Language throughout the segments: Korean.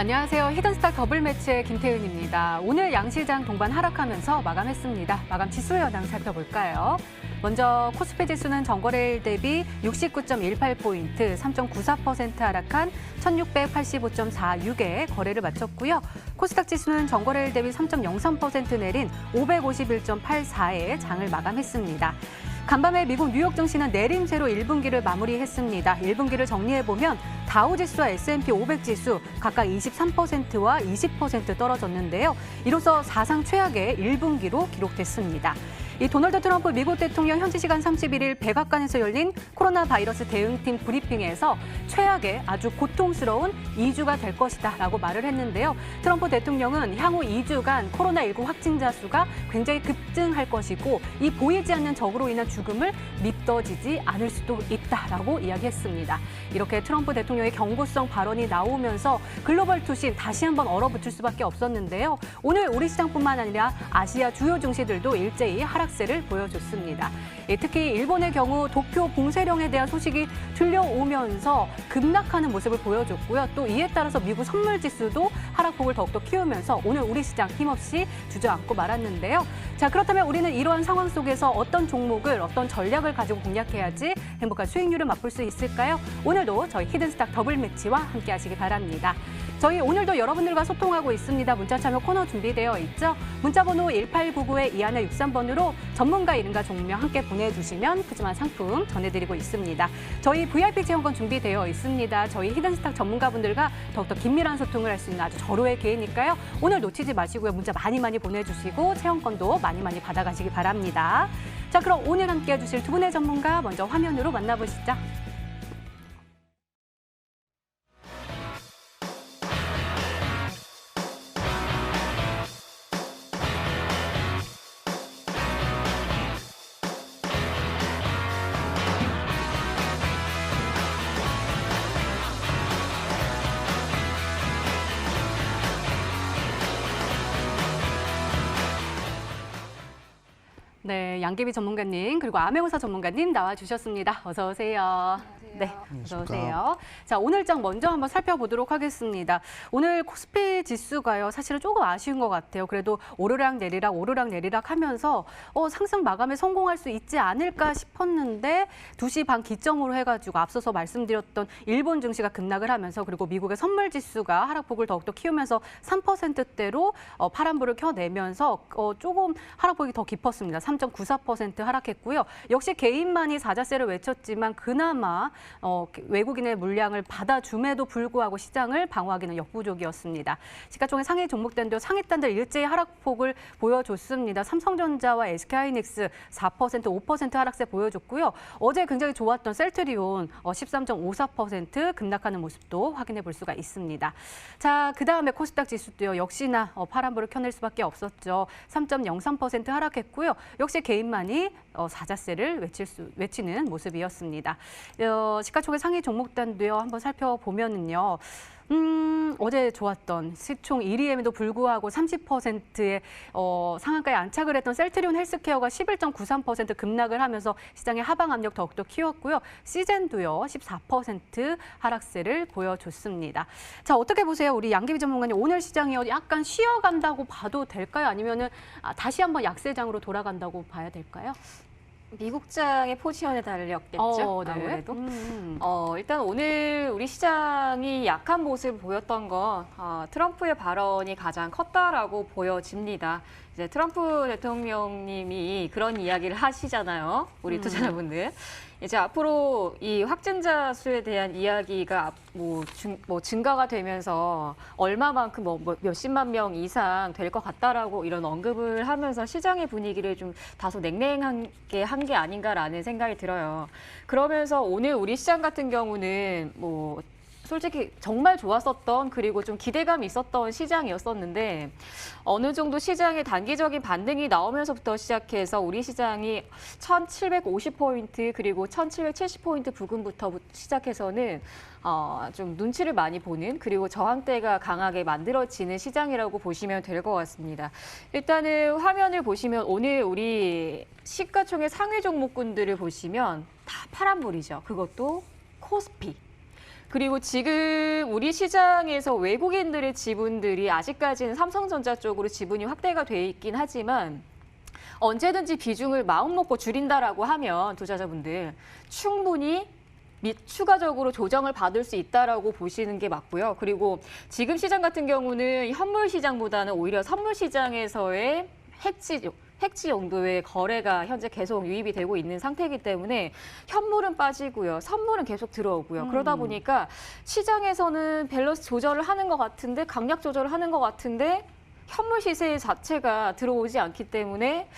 안녕하세요. 히든스타 더블매치의 김태은입니다. 오늘 양시장 동반 하락하면서 마감했습니다. 마감 지수 현황 살펴볼까요? 먼저 코스피 지수는 전거래일 대비 69.18포인트, 3.94% 하락한 1685.46에 거래를 마쳤고요. 코스닥 지수는 전거래일 대비 3.03% 내린 551.84에 장을 마감했습니다. 간밤에 미국 뉴욕 증시는 내림세로 1분기를 마무리했습니다. 1분기를 정리해보면 다우지수와 S&P 500지수 각각 23%와 20% 떨어졌는데요. 이로써 사상 최악의 1분기로 기록됐습니다. 이 도널드 트럼프 미국 대통령 현지 시간 31일 백악관에서 열린 코로나 바이러스 대응팀 브리핑에서 최악의 아주 고통스러운 2주가 될 것이다 라고 말을 했는데요. 트럼프 대통령은 향후 2주간 코로나19 확진자 수가 굉장히 급증할 것이고 이 보이지 않는 적으로 인한 죽음을 믿어지지 않을 수도 있다라고 이야기했습니다. 이렇게 트럼프 대통령의 경고성 발언이 나오면서 글로벌 투신 다시 한번 얼어붙을 수밖에 없었는데요. 오늘 우리 시장뿐만 아니라 아시아 주요 증시들도 일제히 하락세를 보여줬습니다. 특히 일본의 경우 도쿄 봉쇄령에 대한 소식이 들려오면서 급락하는 모습을 보여줬고요. 또 이에 따라서 미국 선물지수도 하락폭을 더욱더 키우면서 오늘 우리 시장 힘없이 주저앉고 말았는데요. 자, 그렇다면 우리는 이러한 상황 속에서 어떤 종목을 어떤 전략을 가지고 공략해야지 행복한 수익률을 맛볼 수 있을까요? 오늘도 저희 히든스탁 더블매치와 함께 하시기 바랍니다. 저희 오늘도 여러분들과 소통하고 있습니다. 문자 참여 코너 준비되어 있죠? 문자번호 1899-2163번으로 전문가 이름과 종명 함께 보내주시면 푸짐한 상품 전해드리고 있습니다. 저희 VIP 체험권 준비되어 있습니다. 저희 히든스탁 전문가분들과 더욱더 긴밀한 소통을 할 수 있는 아주 절호의 기회니까요. 오늘 놓치지 마시고요. 문자 많이 보내주시고 체험권도 많이 받아가시기 바랍니다. 자, 그럼 오늘 함께 해주실 두 분의 전문가 먼저 화면으로 만나보시죠. 네, 양계비 전문가님 그리고 암행어사 전문가님 나와주셨습니다. 어서 오세요. 안녕하세요. 네, 어서 오세요. 자, 오늘장 먼저 한번 살펴보도록 하겠습니다. 오늘 코스피 지수가요, 사실은 조금 아쉬운 것 같아요. 그래도 오르락 내리락 하면서 상승 마감에 성공할 수 있지 않을까 싶었는데 2시 반 기점으로 해가지고 앞서서 말씀드렸던 일본 증시가 급락을 하면서 그리고 미국의 선물 지수가 하락폭을 더욱더 키우면서 3%대로 파란불을 켜내면서 조금 하락폭이 더 깊었습니다. 3.94% 하락했고요. 역시 개인만이 사자세를 외쳤지만 그나마 외국인의 물량을 받아줌에도 불구하고 시장을 방어하기는 역부족이었습니다. 시가총액 상위 종목단도 상위단들 일제히 하락폭을 보여줬습니다. 삼성전자와 SK하이닉스 4%, 5% 하락세 보여줬고요. 어제 굉장히 좋았던 셀트리온 13.54% 급락하는 모습도 확인해 볼 수가 있습니다. 자, 그다음에 코스닥 지수도요. 역시나 파란불을 켜낼 수밖에 없었죠. 3.03% 하락했고요. 역시 개인만이 사자세를 외치는 모습이었습니다. 시가총액 상위 종목단도요. 한번 살펴보면은요. 어제 좋았던 시총 1위임에도 불구하고 30%의 상한가에 안착을 했던 셀트리온 헬스케어가 11.93% 급락을 하면서 시장의 하방 압력 더욱더 키웠고요. 시젠도요 14% 하락세를 보여줬습니다. 자, 어떻게 보세요? 우리 양계비 전문가님, 오늘 시장이 약간 쉬어간다고 봐도 될까요? 아니면은 다시 한번 약세장으로 돌아간다고 봐야 될까요? 미국장의 포지션에 달렸겠죠. 네. 아무래도. 일단 오늘 우리 시장이 약한 모습을 보였던 건 트럼프의 발언이 가장 컸다라고 보여집니다. 이제 트럼프 대통령님이 그런 이야기를 하시잖아요. 우리 투자자분들. 이제 앞으로 이 확진자 수에 대한 이야기가 증가가 되면서 얼마만큼 몇십만 명 이상 될 것 같다라고 이런 언급을 하면서 시장의 분위기를 좀 다소 냉랭하게 한 게 아닌가라는 생각이 들어요. 그러면서 오늘 우리 시장 같은 경우는 솔직히 정말 좋았었던 그리고 좀 기대감이 있었던 시장이었었는데 어느 정도 시장의 단기적인 반등이 나오면서부터 시작해서 우리 시장이 1750포인트 그리고 1770포인트 부근부터 시작해서는 좀 눈치를 많이 보는 그리고 저항대가 강하게 만들어지는 시장이라고 보시면 될 것 같습니다. 일단은 화면을 보시면 오늘 우리 시가총액 상위 종목군들을 보시면 다 파란불이죠. 그것도 코스피. 그리고 지금 우리 시장에서 외국인들의 지분들이 아직까지는 삼성전자 쪽으로 지분이 확대가 돼 있긴 하지만 언제든지 비중을 마음 먹고 줄인다라고 하면 투자자분들 충분히 추가적으로 조정을 받을 수 있다라고 보시는 게 맞고요. 그리고 지금 시장 같은 경우는 현물 시장보다는 오히려 선물 시장에서의 해지 용도의 거래가 현재 계속 유입이 되고 있는 상태이기 때문에 현물은 빠지고요. 선물은 계속 들어오고요. 그러다 보니까 시장에서는 밸런스 조절을 하는 것 같은데 강약 조절을 하는 것 같은데 현물 시세 자체가 들어오지 않기 때문에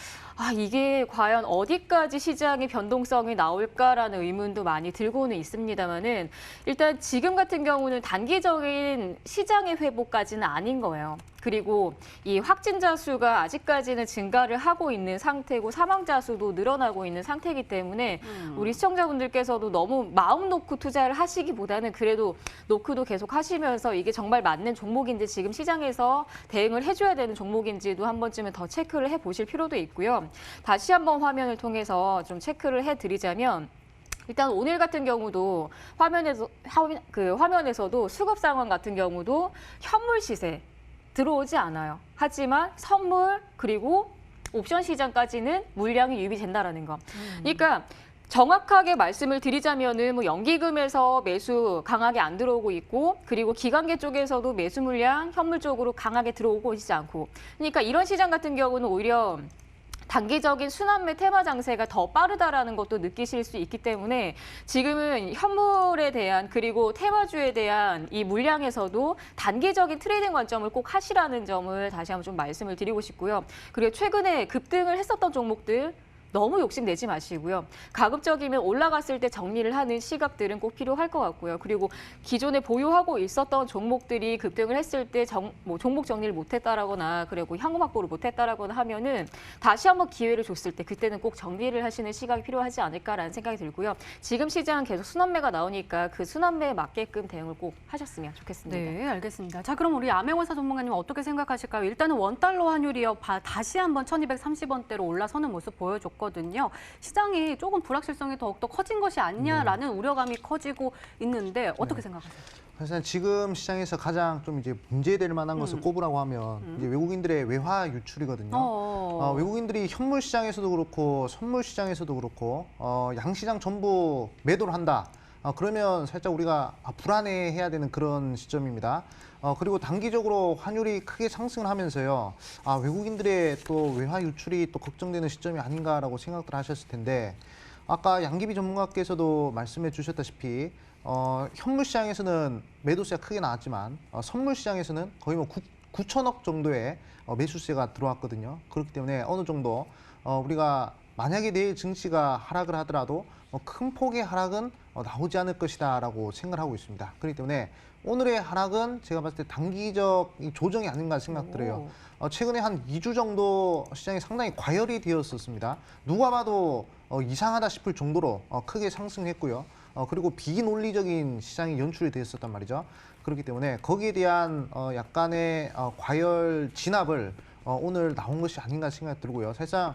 이게 과연 어디까지 시장의 변동성이 나올까라는 의문도 많이 들고는 있습니다만은 일단 지금 같은 경우는 단기적인 시장의 회복까지는 아닌 거예요. 그리고 이 확진자 수가 아직까지는 증가를 하고 있는 상태고 사망자 수도 늘어나고 있는 상태이기 때문에 우리 시청자분들께서도 너무 마음 놓고 투자를 하시기보다는 그래도 노크도 계속 하시면서 이게 정말 맞는 종목인지 지금 시장에서 대응을 해줘야 되는 종목인지도 한 번쯤은 더 체크를 해보실 필요도 있고요. 다시 한번 화면을 통해서 좀 체크를 해드리자면 일단 오늘 같은 경우도 화면에서도 수급 상황 같은 경우도 현물 시세 들어오지 않아요. 하지만 선물 그리고 옵션 시장까지는 물량이 유입이 된다라는 거. 그러니까 정확하게 말씀을 드리자면은 뭐 연기금에서 매수 강하게 안 들어오고 있고 그리고 기관계 쪽에서도 매수 물량 현물 쪽으로 강하게 들어오고 있지 않고. 그러니까 이런 시장 같은 경우는 오히려 단기적인 순환매 테마 장세가 더 빠르다라는 것도 느끼실 수 있기 때문에 지금은 현물에 대한 그리고 테마주에 대한 이 물량에서도 단기적인 트레이딩 관점을 꼭 하시라는 점을 다시 한번 좀 말씀을 드리고 싶고요. 그리고 최근에 급등을 했었던 종목들 너무 욕심내지 마시고요. 가급적이면 올라갔을 때 정리를 하는 시각들은 꼭 필요할 것 같고요. 그리고 기존에 보유하고 있었던 종목들이 급등을 했을 때 종목 정리를 못했다라거나 그리고 현금 확보를 못했다라거나 하면은 다시 한번 기회를 줬을 때 그때는 꼭 정리를 하시는 시각이 필요하지 않을까라는 생각이 들고요. 지금 시장은 계속 순환매가 나오니까 그 순환매에 맞게끔 대응을 꼭 하셨으면 좋겠습니다. 네, 알겠습니다. 자, 그럼 우리 암행원사 전문가님 어떻게 생각하실까요? 일단은 원달러 환율이요. 다시 한번 1230원대로 올라서는 모습 보여줬거든요. 시장이 조금 불확실성이 더욱더 커진 것이 아니냐라는 우려감이 커지고 있는데 어떻게 생각하세요? 사실 지금 시장에서 가장 좀 이제 문제될 만한 것을 꼽으라고 하면 이제 외국인들의 외화 유출이거든요. 외국인들이 현물 시장에서도 그렇고 선물 시장에서도 그렇고 양시장 전부 매도를 한다. 그러면 살짝 우리가 불안해해야 되는 그런 시점입니다. 그리고 단기적으로 환율이 크게 상승을 하면서요. 외국인들의 또 외화 유출이 또 걱정되는 시점이 아닌가라고 생각들 하셨을 텐데 아까 양기비 전문가께서도 말씀해 주셨다시피 현물 시장에서는 매도세가 크게 나왔지만 선물 시장에서는 거의 뭐 9천억 정도의 매수세가 들어왔거든요. 그렇기 때문에 어느 정도 우리가 만약에 내일 증시가 하락을 하더라도 큰 폭의 하락은 나오지 않을 것이다라고 생각을 하고 있습니다. 그렇기 때문에 오늘의 하락은 제가 봤을 때 단기적 조정이 아닌가 생각 들어요. 최근에 한 2주 정도 시장이 상당히 과열이 되었었습니다. 누가 봐도 이상하다 싶을 정도로 크게 상승했고요. 그리고 비논리적인 시장이 연출이 되었었단 말이죠. 그렇기 때문에 거기에 대한 약간의 과열 진압을 오늘 나온 것이 아닌가 생각이 들고요. 사실상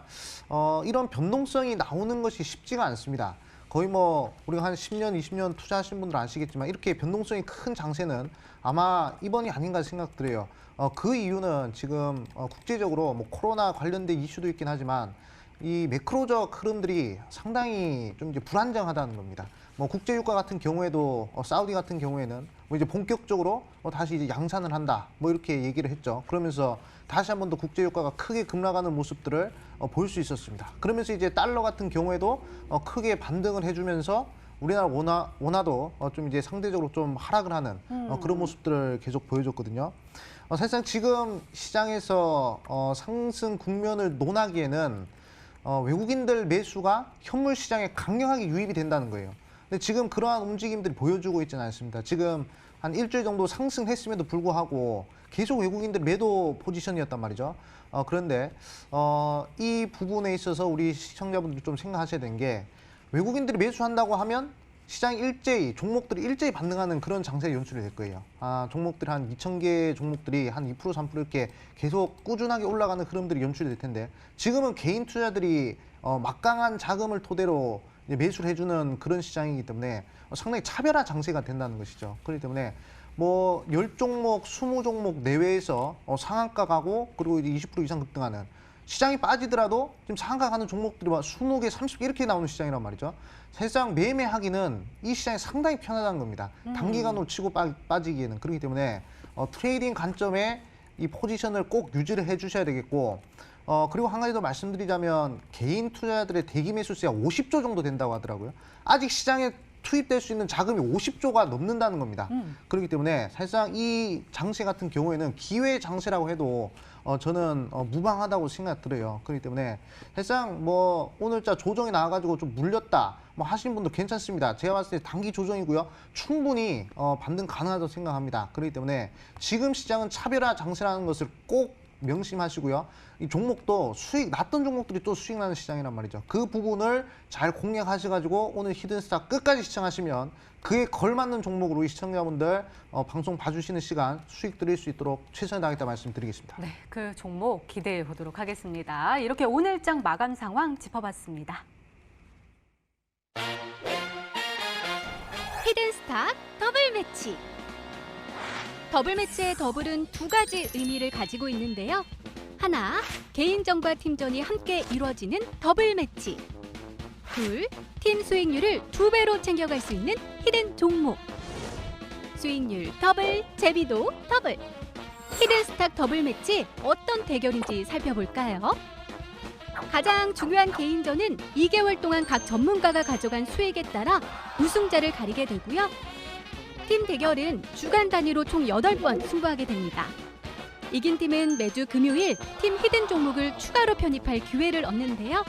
이런 변동성이 나오는 것이 쉽지가 않습니다. 거의 뭐 우리가 한 10년, 20년 투자하신 분들은 아시겠지만 이렇게 변동성이 큰 장세는 아마 이번이 아닌가 생각 들어요. 그 이유는 지금 국제적으로 뭐 코로나 관련된 이슈도 있긴 하지만 이 매크로적 흐름들이 상당히 좀 이제 불안정하다는 겁니다. 뭐 국제유가 같은 경우에도 사우디 같은 경우에는 뭐 이제 본격적으로 다시 이제 양산을 한다. 뭐 이렇게 얘기를 했죠. 그러면서 다시 한 번 더 국제유가가 크게 급락하는 모습들을 볼 수 있었습니다. 그러면서 이제 달러 같은 경우에도 크게 반등을 해주면서 우리나라 원화도 좀 이제 상대적으로 좀 하락을 하는 그런 모습들을 계속 보여줬거든요. 사실상 지금 시장에서 상승 국면을 논하기에는 외국인들 매수가 현물 시장에 강력하게 유입이 된다는 거예요. 근데 지금 그러한 움직임들이 보여주고 있지는 않습니다. 지금 한 일주일 정도 상승했음에도 불구하고 계속 외국인들 매도 포지션이었단 말이죠. 그런데 이 부분에 있어서 우리 시청자분들이 좀 생각하셔야 되는 게 외국인들이 매수한다고 하면 시장이 일제히 종목들이 일제히 반등하는 그런 장세에 연출이 될 거예요. 종목들이 한 2,000개 종목들이 한 2% 3% 이렇게 계속 꾸준하게 올라가는 흐름들이 연출이 될 텐데 지금은 개인 투자들이 막강한 자금을 토대로 이제 매수를 해주는 그런 시장이기 때문에 상당히 차별화 장세가 된다는 것이죠. 그렇기 때문에 뭐 10종목, 20종목 내외에서 상한가 가고 그리고 이제 20% 이상 급등하는 시장이 빠지더라도 지금 상한가 가는 종목들이 막 20개, 30개 이렇게 나오는 시장이란 말이죠. 사실상 매매하기는 이 시장이 상당히 편하다는 겁니다. 단기간으로 치고 빠지기에는. 그렇기 때문에 트레이딩 관점에 이 포지션을 꼭 유지를 해주셔야 되겠고 그리고 한 가지 더 말씀드리자면 개인 투자자들의 대기 매수세가 50조 정도 된다고 하더라고요. 아직 시장에 투입될 수 있는 자금이 50조가 넘는다는 겁니다. 그렇기 때문에 사실상 이 장세 같은 경우에는 기회 장세라고 해도 저는 무방하다고 생각 들어요. 그렇기 때문에 사실상 뭐 오늘자 조정이 나와가지고 좀 물렸다 뭐 하시는 분도 괜찮습니다. 제가 봤을 때 단기 조정이고요. 충분히 반등 가능하다고 생각합니다. 그렇기 때문에 지금 시장은 차별화 장세라는 것을 꼭 명심하시고요. 이 종목도 수익 났던 종목들이 또 수익 나는 시장이란 말이죠. 그 부분을 잘 공략하셔가지고 오늘 히든스타 끝까지 시청하시면 그에 걸맞는 종목으로 이 시청자분들 방송 봐주시는 시간 수익 드릴 수 있도록 최선을 다하겠다 말씀드리겠습니다. 네, 그 종목 기대해 보도록 하겠습니다. 이렇게 오늘장 마감 상황 짚어봤습니다. 히든스타 더블 매치. 더블 매치의 더블은 두 가지 의미를 가지고 있는데요. 하나, 개인전과 팀전이 함께 이루어지는 더블 매치. 둘, 팀 수익률을 2배로 챙겨갈 수 있는 히든 종목. 수익률 더블, 재미도 더블. 히든스탁 더블 매치 어떤 대결인지 살펴볼까요? 가장 중요한 개인전은 2개월 동안 각 전문가가 가져간 수익에 따라 우승자를 가리게 되고요. 팀 대결은 주간 단위로 총 8번 승부하게 됩니다. 이긴 팀은 매주 금요일 팀 히든 종목을 추가로 편입할 기회를 얻는데요.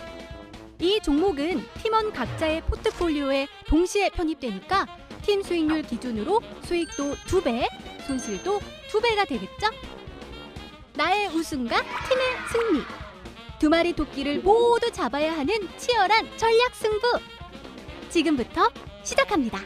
이 종목은 팀원 각자의 포트폴리오에 동시에 편입되니까 팀 수익률 기준으로 수익도 2배, 손실도 2배가 되겠죠? 나의 우승과 팀의 승리. 두 마리 토끼를 모두 잡아야 하는 치열한 전략 승부. 지금부터 시작합니다.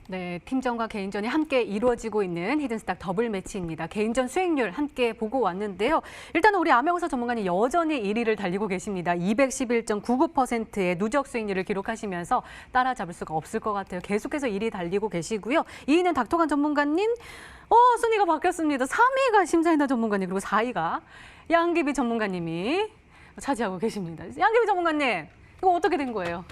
네, 팀전과 개인전이 함께 이루어지고 있는 히든스탁 더블 매치입니다. 개인전 수익률 함께 보고 왔는데요. 일단 우리 암행어사 전문가님 여전히 1위를 달리고 계십니다. 211.99%의 누적 수익률을 기록하시면서 따라잡을 수가 없을 것 같아요. 계속해서 1위 달리고 계시고요. 2위는 닥터간 전문가님, 순위가 바뀌었습니다. 3위가 심사인다 전문가님, 그리고 4위가 양기비 전문가님이 차지하고 계십니다. 양기비 전문가님, 이거 어떻게 된 거예요?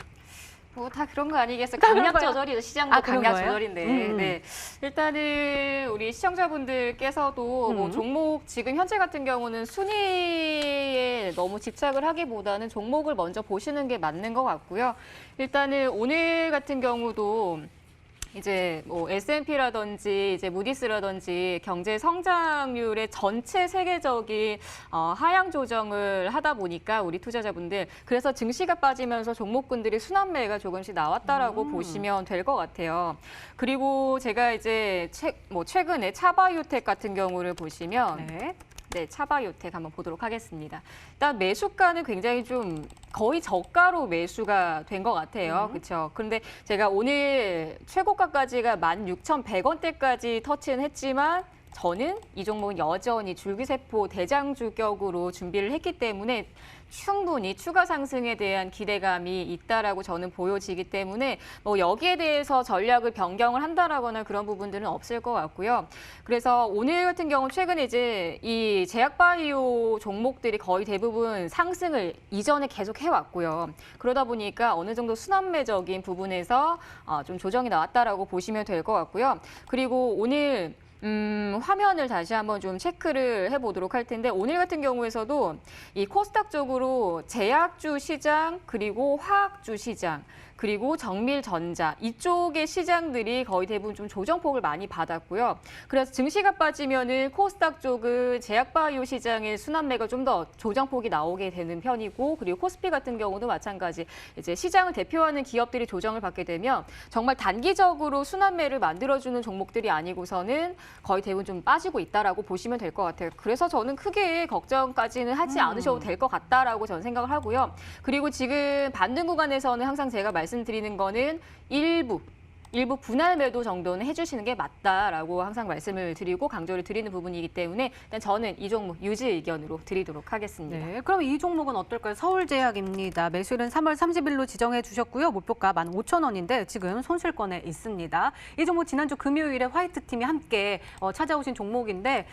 뭐 다 그런 거 아니겠어요? 다 그런 강약 거예요? 조절이죠. 시장도 그런 강약 거예요? 조절인데. 네. 일단은 우리 시청자분들께서도 뭐 종목 지금 현재 같은 경우는 순위에 너무 집착을 하기보다는 종목을 먼저 보시는 게 맞는 것 같고요. 일단은 오늘 같은 경우도 이제 뭐 S&P라든지 이제 무디스라든지 경제 성장률의 전체 세계적인 하향 조정을 하다 보니까 우리 투자자분들 그래서 증시가 빠지면서 종목군들이 순환매가 조금씩 나왔다라고 보시면 될 것 같아요. 그리고 제가 이제 최근에 차바이오텍 같은 경우를 보시면 네, 차바이오텍 한번 보도록 하겠습니다. 일단 매수가는 굉장히 좀 거의 저가로 매수가 된 것 같아요. 그렇죠? 그런데 제가 오늘 최고가까지가 16,100원대까지 터치는 했지만 저는 이 종목은 여전히 줄기세포 대장주격으로 준비를 했기 때문에 충분히 추가 상승에 대한 기대감이 있다라고 저는 보여지기 때문에 뭐 여기에 대해서 전략을 변경을 한다라거나 그런 부분들은 없을 것 같고요. 그래서 오늘 같은 경우 최근에 이제 이 제약바이오 종목들이 거의 대부분 상승을 이전에 계속 해왔고요. 그러다 보니까 어느 정도 순환매적인 부분에서 좀 조정이 나왔다라고 보시면 될 것 같고요. 그리고 오늘 화면을 다시 한번 좀 체크를 해보도록 할 텐데 오늘 같은 경우에서도 이 코스닥 쪽으로 제약주 시장 그리고 화학주 시장 그리고 정밀전자 이쪽의 시장들이 거의 대부분 좀 조정폭을 많이 받았고요. 그래서 증시가 빠지면은 코스닥 쪽은 제약바이오 시장의 순환매가 좀 더 조정폭이 나오게 되는 편이고 그리고 코스피 같은 경우도 마찬가지 이제 시장을 대표하는 기업들이 조정을 받게 되면 정말 단기적으로 순환매를 만들어주는 종목들이 아니고서는 거의 대부분 좀 빠지고 있다라고 보시면 될 것 같아요. 그래서 저는 크게 걱정까지는 하지 않으셔도 될 것 같다라고 저는 생각을 하고요. 그리고 지금 반등 구간에서는 항상 제가 말씀드리는 거는 일부 분할 매도 정도는 해주시는 게 맞다라고 항상 말씀을 드리고 강조를 드리는 부분이기 때문에 일단 저는 이 종목 유지 의견으로 드리도록 하겠습니다. 네, 그럼 이 종목은 어떨까요? 서울제약입니다. 매수일은 3월 30일로 지정해 주셨고요. 목표가 15,000원인데 지금 손실권에 있습니다. 이 종목 지난주 금요일에 화이트팀이 함께 찾아오신 종목인데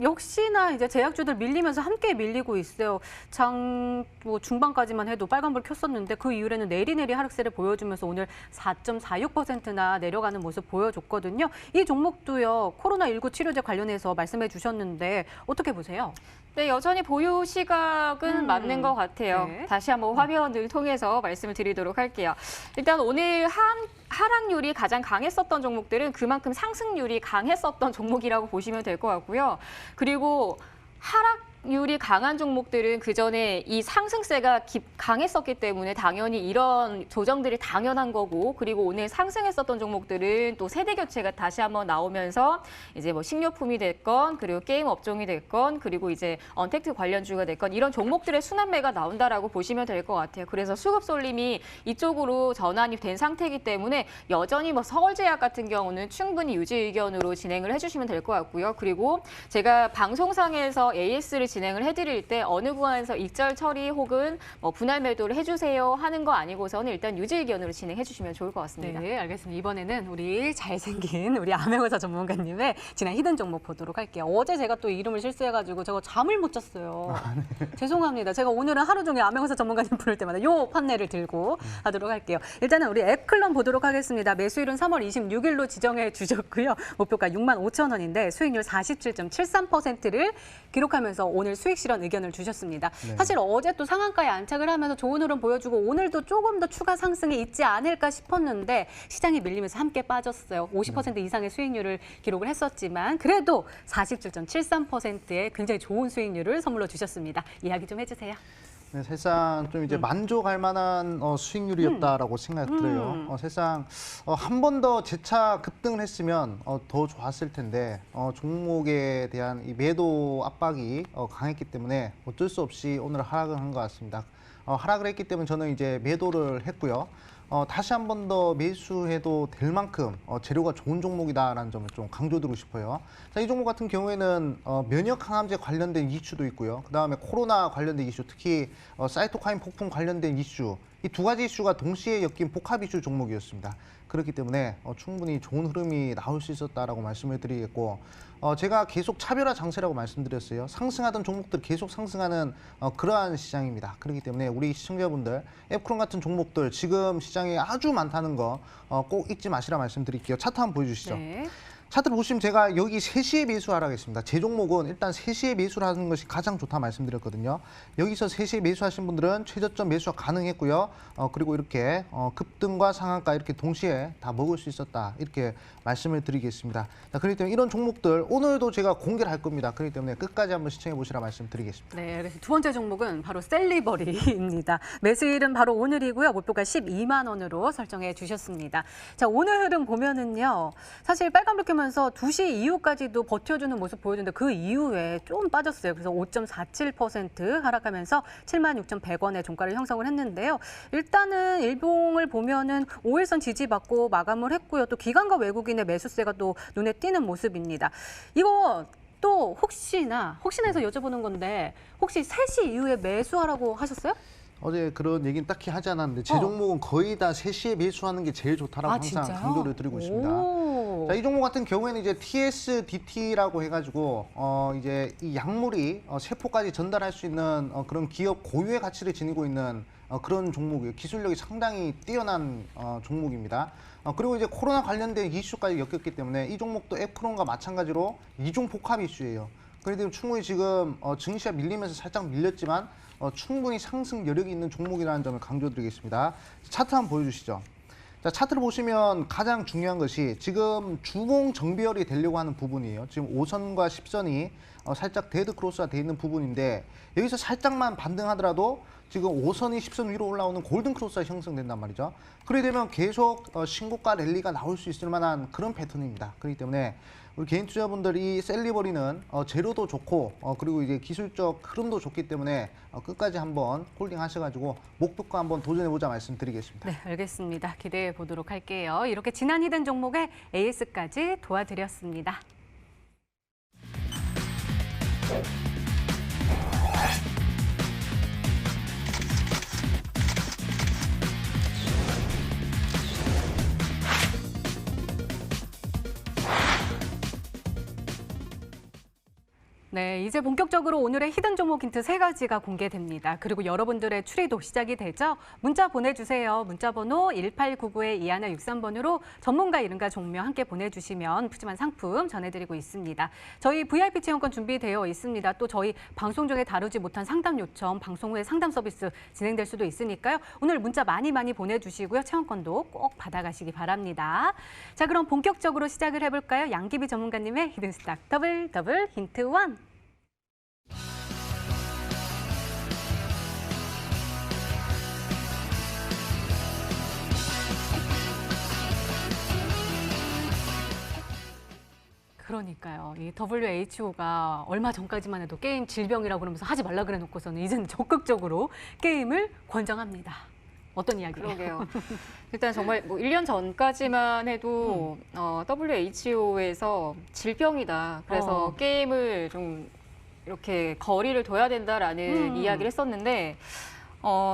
역시나 이제 제약주들 밀리면서 함께 밀리고 있어요. 장 중반까지만 해도 빨간불 켰었는데 그 이후에는 내리내리 하락세를 보여주면서 오늘 4.46%나 내려가는 모습 보여줬거든요. 이 종목도요. 코로나19 치료제 관련해서 말씀해 주셨는데 어떻게 보세요? 네, 여전히 보유 시각은 맞는 것 같아요. 네. 다시 한번 화면을 통해서 말씀을 드리도록 할게요. 일단 오늘 하락률이 가장 강했었던 종목들은 그만큼 상승률이 강했었던 종목이라고 보시면 될 것 같고요. 그리고 하락률이 강한 종목들은 그전에 이 상승세가 강했었기 때문에 당연히 이런 조정들이 당연한 거고 그리고 오늘 상승했었던 종목들은 또 세대 교체가 다시 한번 나오면서 이제 뭐 식료품이 됐건 그리고 게임 업종이 됐건 그리고 이제 언택트 관련주가 됐건 이런 종목들의 순환매가 나온다라고 보시면 될 것 같아요. 그래서 수급 쏠림이 이쪽으로 전환이 된 상태이기 때문에 여전히 뭐 서울제약 같은 경우는 충분히 유지 의견으로 진행을 해주시면 될 것 같고요. 그리고 제가 방송상에서 AS를 진행을 해드릴 때 어느 구간에서 익절 처리 혹은 뭐 분할 매도를 해주세요 하는 거 아니고서는 일단 유지 의견으로 진행해 주시면 좋을 것 같습니다. 네, 알겠습니다. 이번에는 우리 잘생긴 우리 암행어사 전문가님의 지난 히든 종목 보도록 할게요. 어제 제가 또 이름을 실수해가지고 저거 잠을 못 잤어요. 죄송합니다. 제가 오늘은 하루 종일 암행어사 전문가님 부를 때마다 요 판넬을 들고 하도록 할게요. 일단은 우리 앱클럽 보도록 하겠습니다. 매수일은 3월 26일로 지정해 주셨고요. 목표가 65,000원인데 수익률 47.73%를 기록하면서 오늘 수익 실현 의견을 주셨습니다. 네. 사실 어제 또 상한가에 안착을 하면서 좋은 흐름 보여주고 오늘도 조금 더 추가 상승이 있지 않을까 싶었는데 시장이 밀리면서 함께 빠졌어요. 50% 이상의 수익률을 기록을 했었지만 그래도 47.73%의 굉장히 좋은 수익률을 선물로 주셨습니다. 이야기 좀 해주세요. 네, 사실상 좀 이제 만족할 만한 수익률이었다라고 생각이 들어요. 사실상 한 번 더 재차 급등을 했으면 더 좋았을 텐데 종목에 대한 이 매도 압박이 강했기 때문에 어쩔 수 없이 오늘 하락을 한 것 같습니다. 하락을 했기 때문에 저는 이제 매도를 했고요. 다시 한 번 더 매수해도 될 만큼 재료가 좋은 종목이다라는 점을 좀 강조드리고 싶어요. 자, 이 종목 같은 경우에는 면역 항암제 관련된 이슈도 있고요. 그다음에 코로나 관련된 이슈, 특히 사이토카인 폭풍 관련된 이슈, 이 두 가지 이슈가 동시에 엮인 복합 이슈 종목이었습니다. 그렇기 때문에 충분히 좋은 흐름이 나올 수 있었다라고 말씀을 드리겠고 제가 계속 차별화 장세라고 말씀드렸어요. 상승하던 종목들 계속 상승하는 그러한 시장입니다. 그렇기 때문에 우리 시청자분들 앱크론 같은 종목들 지금 시장에 아주 많다는 거 꼭 잊지 마시라 말씀드릴게요. 차트 한번 보여주시죠. 네. 차트를 보시면 제가 여기 3시에 매수하라겠습니다. 제 종목은 일단 3시에 매수를 하는 것이 가장 좋다 말씀드렸거든요. 여기서 3시에 매수하신 분들은 최저점 매수가 가능했고요. 그리고 이렇게 급등과 상한가 이렇게 동시에 다 먹을 수 있었다. 이렇게 말씀을 드리겠습니다. 자, 그렇기 때문에 이런 종목들 오늘도 제가 공개를 할 겁니다. 그렇기 때문에 끝까지 한번 시청해 보시라 말씀드리겠습니다. 네, 그래서 두 번째 종목은 바로 셀리버리입니다. 매수일은 바로 오늘이고요. 목표가 12만 원으로 설정해 주셨습니다. 자, 오늘 흐름 보면은요. 사실 빨간불 켜면 그러면서 2시 이후까지도 버텨주는 모습 보여주는데 그 이후에 좀 빠졌어요. 그래서 5.47% 하락하면서 76,100원의 종가를 형성을 했는데요. 일단은 일봉을 보면은 5일선 지지받고 마감을 했고요. 또 기관과 외국인의 매수세가 또 눈에 띄는 모습입니다. 이거 또 혹시나 해서 여쭤보는 건데 혹시 3시 이후에 매수하라고 하셨어요? 어제 그런 얘기는 딱히 하지 않았는데 제 종목은 거의 다 3시에 매수하는 게 제일 좋다라고 항상 진짜요? 강조를 드리고 있습니다. 오. 자, 이 종목 같은 경우에는 이제 TSDT라고 해가지고 이제 이 약물이 세포까지 전달할 수 있는 그런 기업 고유의 가치를 지니고 있는 그런 종목이에요. 기술력이 상당히 뛰어난 종목입니다. 그리고 이제 코로나 관련된 이슈까지 엮였기 때문에 이 종목도 에프론과 마찬가지로 이중 복합 이슈예요. 그래도 충분히 지금 증시가 밀리면서 살짝 밀렸지만 충분히 상승 여력이 있는 종목이라는 점을 강조드리겠습니다. 차트 한번 보여주시죠. 자, 차트를 보시면 가장 중요한 것이 지금 주봉 정비열이 되려고 하는 부분이에요. 지금 5선과 10선이 살짝 데드 크로스가 돼 있는 부분인데 여기서 살짝만 반등하더라도 지금 5선이 10선 위로 올라오는 골든 크로스가 형성된단 말이죠. 그렇게 되면 계속 신고가 랠리가 나올 수 있을 만한 그런 패턴입니다. 그렇기 때문에 우리 개인 투자분들이 셀리버리는 재료도 좋고 그리고 이제 기술적 흐름도 좋기 때문에 끝까지 한번 홀딩 하셔가지고 목표가 한번 도전해보자 말씀드리겠습니다. 네, 알겠습니다. 기대해 보도록 할게요. 이렇게 지난 히든 종목의 AS까지 도와드렸습니다. 네, 이제 본격적으로 오늘의 히든 종목 힌트 3가지가 공개됩니다. 그리고 여러분들의 추리도 시작이 되죠. 문자 보내주세요. 문자 번호 1899-2163번으로 전문가 이름과 종명 함께 보내주시면 푸짐한 상품 전해드리고 있습니다. 저희 VIP 체험권 준비되어 있습니다. 또 저희 방송 중에 다루지 못한 상담 요청, 방송 후에 상담 서비스 진행될 수도 있으니까요. 오늘 문자 많이 보내주시고요. 체험권도 꼭 받아가시기 바랍니다. 자, 그럼 본격적으로 시작을 해볼까요? 양기비 전문가님의 히든 스탁 더블 힌트 1. 그러니까요. 이 WHO가 얼마 전까지만 해도 게임 질병이라고 그러면서 하지 말라 그래 놓고서는 이제는 적극적으로 게임을 권장합니다. 어떤 이야기예요? 그러게요. 일단 정말 뭐 1년 전까지만 해도 WHO에서 질병이다. 그래서 게임을 좀 이렇게 거리를 둬야 된다라는 이야기를 했었는데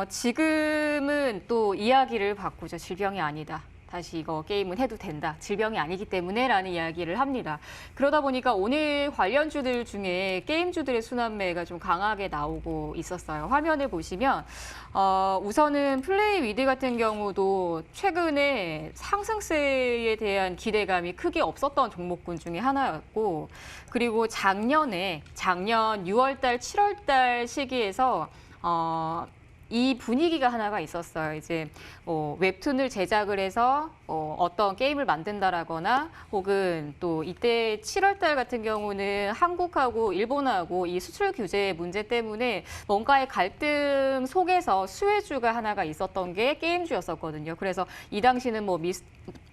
지금은 또 이야기를 바꾸죠. 질병이 아니다. 다시 이거 게임은 해도 된다. 질병이 아니기 때문에 라는 이야기를 합니다. 그러다 보니까 오늘 관련주들 중에 게임주들의 순환매가 좀 강하게 나오고 있었어요. 화면을 보시면 우선은 플레이 위드 같은 경우도 최근에 상승세에 대한 기대감이 크게 없었던 종목군 중에 하나였고 그리고 작년 6월달, 7월달 시기에서 이 분위기가 하나가 있었어요. 이제 웹툰을 제작을 해서 어떤 게임을 만든다라거나 혹은 또 이때 7월 달 같은 경우는 한국하고 일본하고 이 수출 규제 문제 때문에 뭔가의 갈등 속에서 수혜주가 하나가 있었던 게 게임주였었거든요. 그래서 이 당시는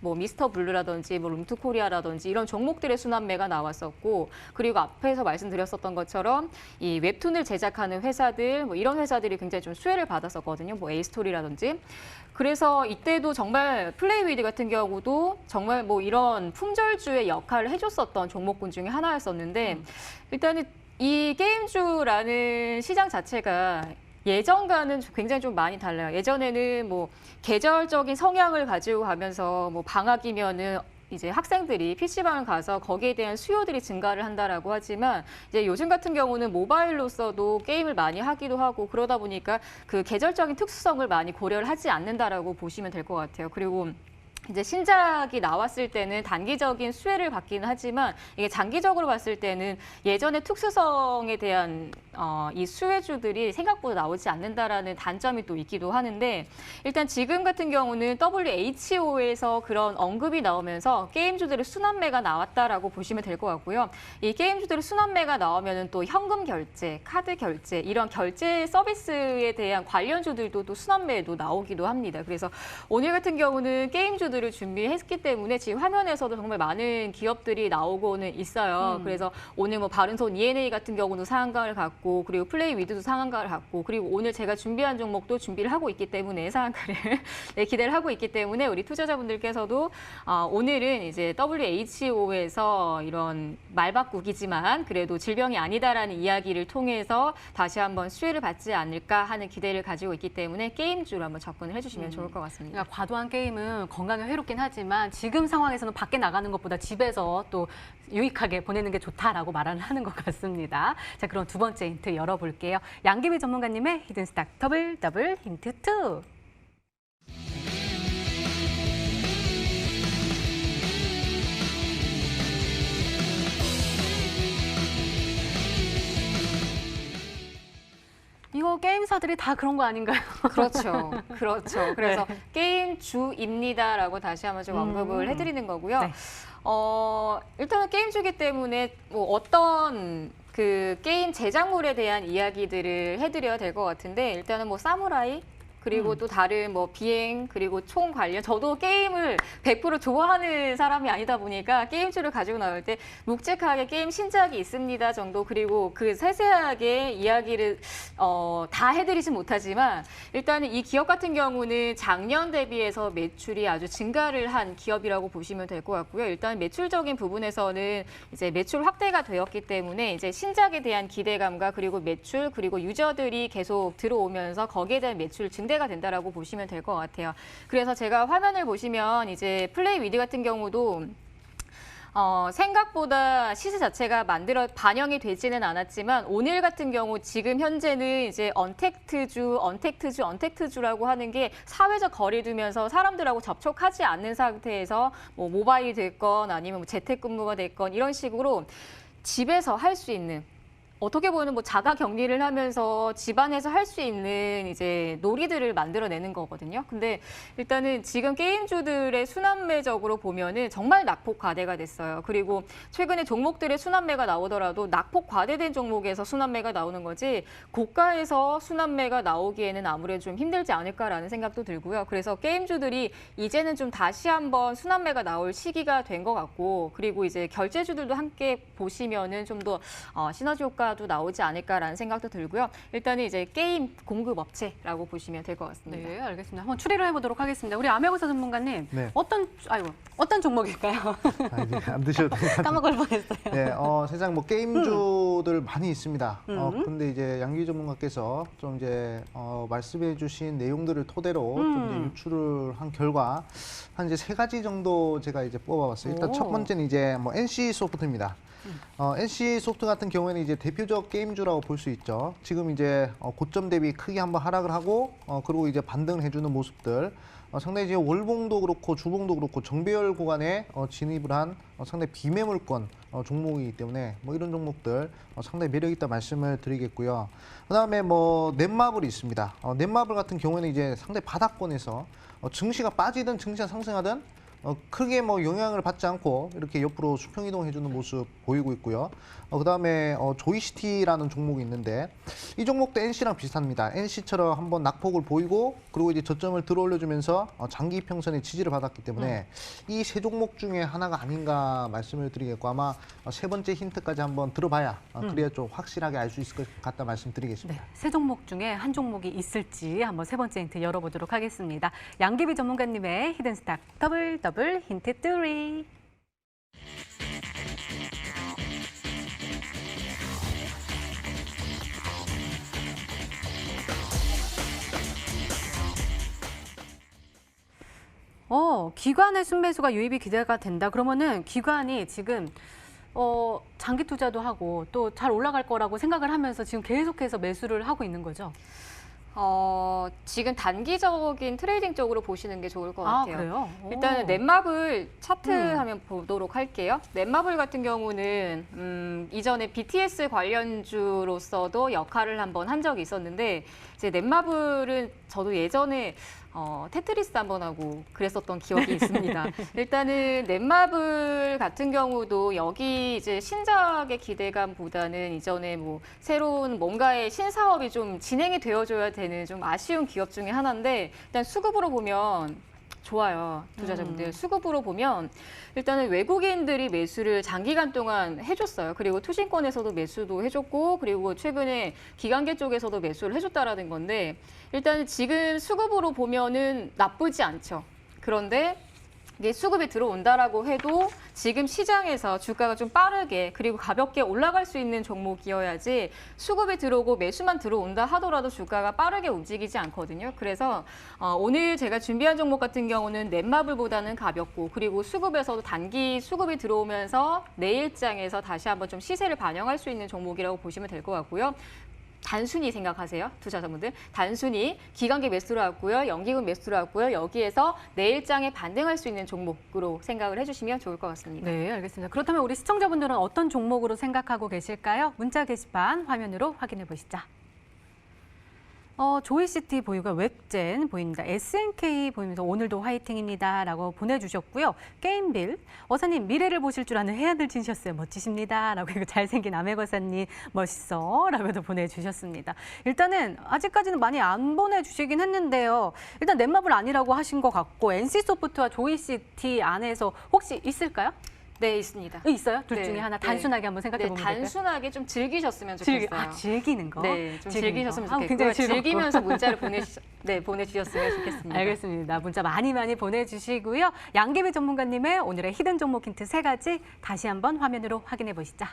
미스터 블루라든지 룸투 코리아라든지 이런 종목들의 순환매가 나왔었고 그리고 앞에서 말씀드렸었던 것처럼 이 웹툰을 제작하는 회사들 이런 회사들이 굉장히 좀 수혜를 받았었거든요. 에이스토리라든지. 그래서 이때도 정말 플레이 위드 같은 경우도 정말 이런 품절주의 역할을 해줬었던 종목군 중에 하나였었는데 일단은 이 게임주라는 시장 자체가 예전과는 굉장히 좀 많이 달라요. 예전에는 계절적인 성향을 가지고 가면서 방학이면은 이제 학생들이 PC방을 가서 거기에 대한 수요들이 증가를 한다라고 하지만 이제 요즘 같은 경우는 모바일로서도 게임을 많이 하기도 하고 그러다 보니까 그 계절적인 특수성을 많이 고려를 하지 않는다라고 보시면 될 것 같아요. 그리고 이제 신작이 나왔을 때는 단기적인 수혜를 받기는 하지만 이게 장기적으로 봤을 때는 예전의 특수성에 대한 이 수혜주들이 생각보다 나오지 않는다라는 단점이 또 있기도 하는데 일단 지금 같은 경우는 WHO에서 그런 언급이 나오면서 게임주들의 순환매가 나왔다라고 보시면 될 것 같고요. 이 게임주들의 순환매가 나오면은 또 현금 결제, 카드 결제 이런 결제 서비스에 대한 관련주들도 또 순환매에도 나오기도 합니다. 그래서 오늘 같은 경우는 게임주들을 준비했기 때문에 지금 화면에서도 정말 많은 기업들이 나오고는 있어요. 그래서 오늘 뭐 바른손 ENA 같은 경우도 상한가를 갖고 그리고 플레이 위드도 상한가를 갖고 그리고 오늘 제가 준비한 종목도 준비를 하고 있기 때문에 상한가를 네, 기대를 하고 있기 때문에 우리 투자자분들께서도 오늘은 이제 WHO에서 이런 말바꾸기지만 그래도 질병이 아니다라는 이야기를 통해서 다시 한번 수혜를 받지 않을까 하는 기대를 가지고 있기 때문에 게임주로 한번 접근을 해주시면 좋을 것 같습니다. 그러니까 과도한 게임은 건강에 해롭긴 하지만 지금 상황에서는 밖에 나가는 것보다 집에서 또 유익하게 보내는 게 좋다라고 말을 하는 것 같습니다. 자, 그럼 두 번째 힌트 열어볼게요. 양기비 전문가님의 히든스탁 더블 힌트 2. 이거 게임사들이 다 그런 거 아닌가요? 그렇죠. 그렇죠. 그래서 게임주입니다라고 다시 한번 좀 언급을 해드리는 거고요. 네. 일단은 게임주기 때문에 뭐 어떤 그 게임 제작물에 대한 이야기들을 해드려야 될 것 같은데 일단은 뭐 사무라이 그리고 또 다른 뭐 비행 그리고 총 관련 저도 게임을 100% 좋아하는 사람이 아니다 보니까 게임주를 가지고 나올 때 묵직하게 게임 신작이 있습니다 정도 그리고 그 세세하게 이야기를 다 해드리진 못하지만 일단은 이 기업 같은 경우는 작년 대비해서 매출이 아주 증가를 한 기업이라고 보시면 될 것 같고요. 일단 매출적인 부분에서는 이제 매출 확대가 되었기 때문에 이제 신작에 대한 기대감과 그리고 매출 그리고 유저들이 계속 들어오면서 거기에 대한 매출 증대가 된다라고 보시면 될 것 같아요. 그래서 제가 화면을 보시면 이제 플레이 위드 같은 경우도 생각보다 시세 자체가 반영이 되지는 않았지만 오늘 같은 경우 지금 현재는 이제 언택트주라고 하는 게 사회적 거리 두면서 사람들하고 접촉하지 않는 상태에서 뭐 모바일이 됐건 아니면 뭐 재택근무가 됐건 이런 식으로 집에서 할 수 있는 어떻게 보면 뭐 자가 격리를 하면서 집안에서 할 수 있는 이제 놀이들을 만들어내는 거거든요. 근데 일단은 지금 게임주들의 순환매적으로 보면은 정말 낙폭 과대가 됐어요. 그리고 최근에 종목들의 순환매가 나오더라도 낙폭 과대된 종목에서 순환매가 나오는 거지 고가에서 순환매가 나오기에는 아무래도 좀 힘들지 않을까라는 생각도 들고요. 그래서 게임주들이 이제는 좀 다시 한번 순환매가 나올 시기가 된 것 같고 그리고 이제 결제주들도 함께 보시면은 좀 더 시너지 효과도 나오지 않을까라는 생각도 들고요. 일단은 이제 게임 공급 업체라고 보시면 될 것 같습니다. 네, 알겠습니다. 한번 추리를 해보도록 하겠습니다. 우리 암야구사 전문가님, 네. 어떤 종목일까요? 이제 안 드셔도 돼요. 까먹을 뻔했어요. 네, 세상 뭐 게임주들 많이 있습니다. 근데 이제 양기 전문가께서 좀 이제 말씀해주신 내용들을 토대로 좀 이제 유출을 한 결과 한 이제 3가지 정도 제가 이제 뽑아봤어요. 일단 첫 번째는 이제 뭐 NC 소프트입니다. NC 소프트 같은 경우에는 이제 대표적 게임주라고 볼 수 있죠. 지금 이제 고점 대비 크게 한번 하락을 하고 그리고 이제 반등을 해주는 모습들. 상당히 이제 월봉도 그렇고 주봉도 그렇고 정배열 구간에 진입을 한 상당히 비매물권 종목이기 때문에 뭐 이런 종목들 상당히 매력 있다 말씀을 드리겠고요. 그다음에 뭐 넷마블이 있습니다. 넷마블 같은 경우에는 이제 상당히 바닥권에서 증시가 빠지든 증시가 상승하든 크게 뭐 영향을 받지 않고 이렇게 옆으로 수평 이동해주는 모습 보이고 있고요. 그다음에 조이시티라는 종목이 있는데 이 종목도 NC랑 비슷합니다. NC처럼 한번 낙폭을 보이고 그리고 이제 저점을 들어올려주면서 장기 평선의 지지를 받았기 때문에 이 3종목 중에 하나가 아닌가 말씀을 드리겠고 아마 3번째 힌트까지 한번 들어봐야 그래야 좀 확실하게 알 수 있을 것 같다 말씀드리겠습니다. 네, 3종목 중에 한 종목이 있을지 한번 3번째 힌트 열어보도록 하겠습니다. 양기비 전문가님의 히든스탁 더블 힌트 3. 기관의 순매수가 유입이 기대가 된다. 그러면은 기관이 지금 장기 투자도 하고 또 잘 올라갈 거라고 생각을 하면서 지금 계속해서 매수를 하고 있는 거죠. 지금 단기적인 트레이딩 쪽으로 보시는 게 좋을 것 같아요. 그래요? 일단은 넷마블 차트 하면 보도록 할게요. 넷마블 같은 경우는 이전에 BTS 관련주로서도 역할을 한번 한 적이 있었는데 이제 넷마블은 저도 예전에 테트리스 한번 하고 그랬었던 기억이 있습니다. 일단은 넷마블 같은 경우도 여기 이제 신작의 기대감보다는 이전에 뭐 새로운 뭔가의 신사업이 좀 진행이 되어줘야 되는 좀 아쉬운 기업 중에 하나인데 일단 수급으로 보면 좋아요. 투자자분들. 수급으로 보면 일단은 외국인들이 매수를 장기간 동안 해줬어요. 그리고 투신권에서도 매수도 해줬고 그리고 최근에 기관계 쪽에서도 매수를 해줬다라는 건데 일단은 지금 수급으로 보면은 나쁘지 않죠. 그런데 이게 수급이 들어온다라고 해도 지금 시장에서 주가가 좀 빠르게 그리고 가볍게 올라갈 수 있는 종목이어야지 수급이 들어오고 매수만 들어온다 하더라도 주가가 빠르게 움직이지 않거든요. 그래서 오늘 제가 준비한 종목 같은 경우는 넷마블보다는 가볍고 그리고 수급에서도 단기 수급이 들어오면서 내일장에서 다시 한번 좀 시세를 반영할 수 있는 종목이라고 보시면 될 것 같고요. 단순히 생각하세요. 투자자분들. 단순히 기관계 매수로 왔고요. 연기금 매수로 왔고요. 여기에서 내일장에 반등할 수 있는 종목으로 생각을 해주시면 좋을 것 같습니다. 네, 알겠습니다. 그렇다면 우리 시청자분들은 어떤 종목으로 생각하고 계실까요? 문자 게시판 화면으로 확인해 보시죠. 조이시티 보이고요. 웹젠 보입니다. SNK 보이면서 오늘도 화이팅입니다. 라고 보내주셨고요. 게임빌, 어사님 미래를 보실 줄 아는 해안을 지니셨어요. 멋지십니다. 라고 이거 잘생긴 아메거사님 멋있어. 라고도 보내주셨습니다. 일단은 아직까지는 많이 안 보내주시긴 했는데요. 일단 넷마블 아니라고 하신 것 같고 NC소프트와 조이시티 안에서 혹시 있을까요? 네, 있습니다. 있어요? 둘 네, 중에 하나 네. 단순하게 한번 생각해 보면 될까요? 단순하게 좀 즐기셨으면 좋겠어요. 즐기는 거? 네, 좀 즐기셨으면 거. 좋겠고요. 굉장히 즐겁고. 즐기면서 문자를 보내주셨으면 좋겠습니다. 알겠습니다. 문자 많이 보내주시고요. 양계배 전문가님의 오늘의 히든 종목 힌트 3가지 다시 한번 화면으로 확인해 보시죠.